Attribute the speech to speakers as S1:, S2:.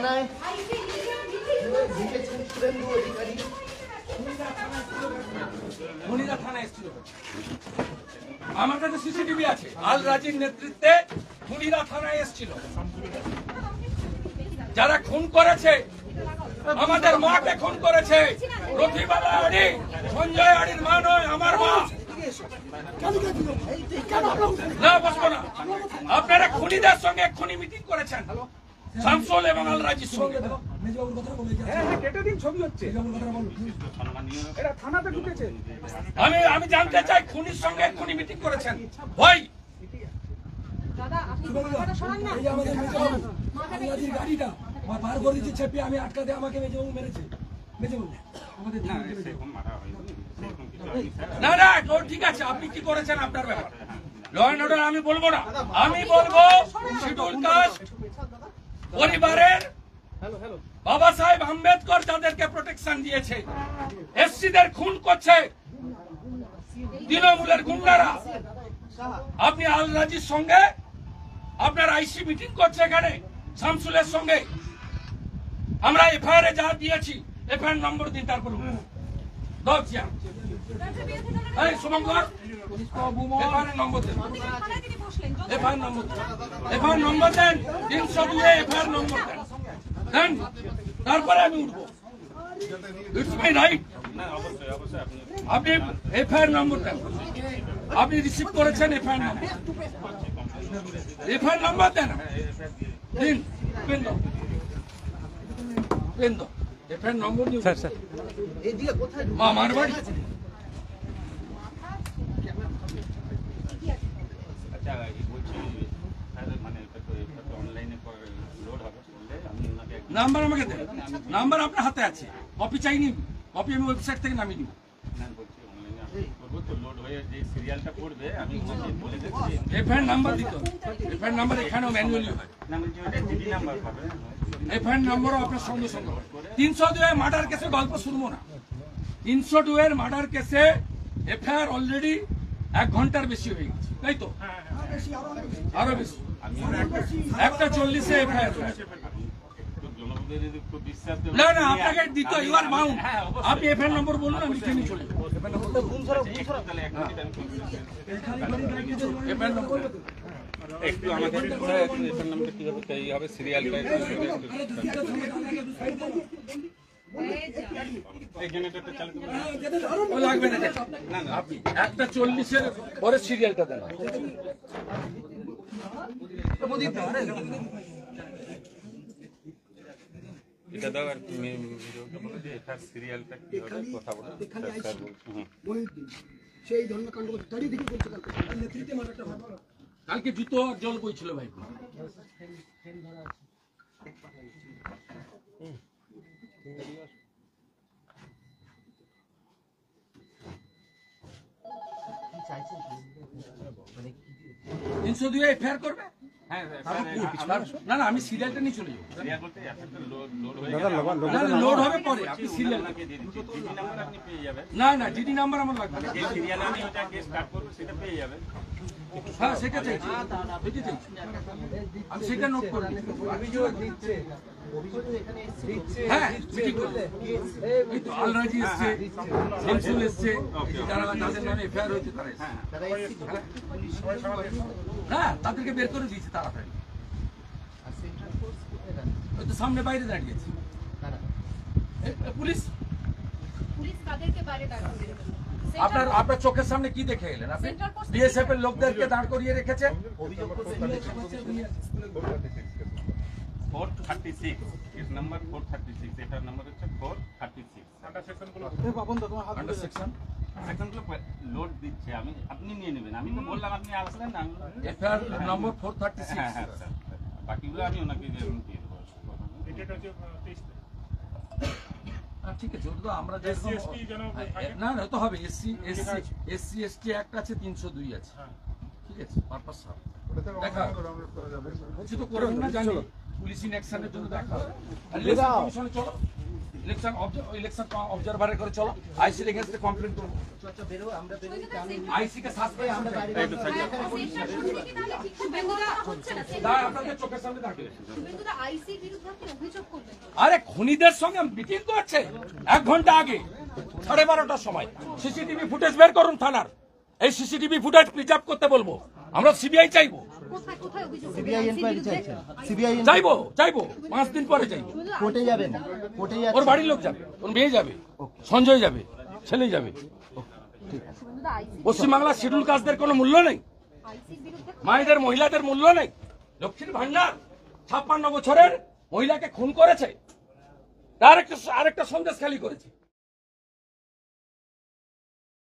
S1: থানায় লিখেছেন শুভেন্দু অধিকারী।
S2: খুনিরা থানায় এসেছিল। আমার কাছে সিসিটিভি আছে। আল রাজির নেতৃত্বে খুনিরা থানায় এসেছিল। যারা খুন করেছে, আমাদের মাকে খুন করেছে, রথিবালা আড়ি, সঞ্জয় আড়ির মা নয়, আমার মা। না বসবো না। আপনারা খুনিদের সঙ্গে খুনি মিটিং করেছেন, শামসুল এবং আল রাজির সঙ্গে। আমি জানতে চাই খুনির সঙ্গে খুনি মিটিং করেছেন ভাই। আমি আটকাতে আমাকে মেজবাবু মেরেছে। না না ঠিক আছে, আপনি কি করেছেন আপনার ব্যাপার। ল অ্যান্ড অর্ডার আমি বলবো না, আমি বলবো শিডিউল কাস্ট পরিবারের বাবা সাহেব আম্বেদকর যাদেরকে প্রোটেকশন দিয়েছে, এসসিদের খুন করছে তৃণমূলের গুন্ডারা। আপনি আল রাজির সঙ্গে আপনার আইসি মিটিং করছে এখানে শামসুলের সঙ্গে। আমরা এফআইআর যা দিয়েছি, এফআইআর নম্বর দিন, তারপর শুভঙ্কর এফআইআর নম্বর দেন, এফআইআর নম্বর দেন, এফআইআর নম্বর দেন 302 এফআইআর নম্বর দেন, তারপরে আমি উঠবো। It's my right. আপনি এফআইআর নম্বর দেন, আপনি রিসিভ করেছেন এফআইআর নম্বর, এফআইআর নম্বর দেন দিন, পেন দাও, পেন দাও, এফআইআর নম্বর দিন। স্যার স্যার এইদিকে কোথায় আমার বাড়ি? নাম্বার আমাকে দেন, নাম্বার আপনার হাতে আছে, কপি চাইনি, কপি আমি ওয়েবসাইট থেকে নামিয়ে নিব। এফআইআর নাম্বার দিতে হবে, এফআইআর নাম্বার এখানেও ম্যানুয়ালি হয়, এফআইআর নাম্বারও আপনার সঙ্গে সঙ্গে হয়। 302 মার্ডার কেসে গল্প শুনবো না। 302 মার্ডার কেসে এফআইআর অলরেডি 1 ঘন্টার বেশি হয়ে গেছে, তাই তো? আরো বেশি, 1:40 এফআইআর। না না আপনাকে দিতে, ইউ আর বাউন্ড। আপনি এফআইআর নম্বর বলুন, আমি লিখে নিয়ে চলে যাবো। এফআইআর নম্বর
S3: একটু আমাদের এফআইআর নম্বর কিভাবে চাই হবে, সিরিয়ালটা
S2: লাগবে না। আপনি 1:40 পরে সিরিয়ালটা দেন।
S3: এটা দাও আর সিরিয়ালটা কথা বলো।
S4: সেই ধর্মকাণ্ড দাঁড়িয়ে দেখে বলছে নেতৃত্বে মারাটা
S2: কালকে জুতো জল বইছিল ভাই। তিনশো 2 এফআইআর করবে। না না আমি সিরিয়ালটা নিয়ে চলে যাবো। লোড হবে পরে, আপনি সিরিয়াল না না ডিডি নাম্বার আমার লাগবে। হ্যাঁ সেটা চাইছি, আমি সেটা নোট করে হ্যাঁ আল রাজি এসছে, শামসুল এসছে, যারা যাদের নামে এফআইআর হয়েছে তারা এসছে। হ্যাঁ তাদেরকে বের করে দিয়েছে তাড়াতাড়ি, হয়তো সামনে বাইরে দাঁড়িয়েছে পুলিশ। আপনার চোখের সামনে কি দেখে এলেন? আপনি বিএসএফ এর লোকদেরকে দাঁড় করিয়ে রেখেছেন।
S3: 436 এর নাম্বার 436, এটার নাম্বার হচ্ছে 436। আন্ডার সেকশনগুলো আন্ডার সেকশনগুলো লোড দিচ্ছে, আপনি নিয়ে নেবেন। আমি তো বললাম আপনি আসলেন না,
S2: এটার নম্বর 436।
S3: হ্যাঁ হ্যাঁ স্যার, বাকিগুলো আমি ওনাকে দিয়ে দেব। এটা হচ্ছে 23।
S2: ঠিক আছে, ওটা তো আমরা না না তো হবে। এসসি এসটি অ্যাক্ট আছে, 302 আছে, ঠিক আছে। পারপাস দেখা কিছু তো করবেন না, জানি পুলিশ ইন অ্যাকশনের জন্য দেখা হবে। চলো ইলেকশন অবজারভারে করে চলো, আইসির এগেইনস্টে কমপ্লেইন করবো, আইসি কে সাসপেন্ড আপনাদের চোখের সামনে থাকবে। আরে খুনিদের সঙ্গে মিটিং করছে 1 ঘন্টা আগে 12:30টার সময়। সিসিটিভি ফুটেজ বের করুন থানার, এই সিসিটিভি ফুটেজ প্রিজার্ভ করতে বলবো। আমরা সিবিআই চাইবো, চাইবো 5 দিন পরে চাইবো।
S1: কোর্টে যাবেন, কোর্টে
S2: ওর বাড়ির লোক যাবে, ওর মেয়ে যাবে, সঞ্জয় যাবে, ছেলে যাবে। পশ্চিমবাংলার শিডিউল কাস্টদের কোনো মূল্য নেই, মায়েদের মহিলাদের মূল্য নেই। লক্ষ্মীর ভান্ডার 56 বছরের মহিলাকে খুন করেছে, আরেকটা সন্দেশ খালি করেছে।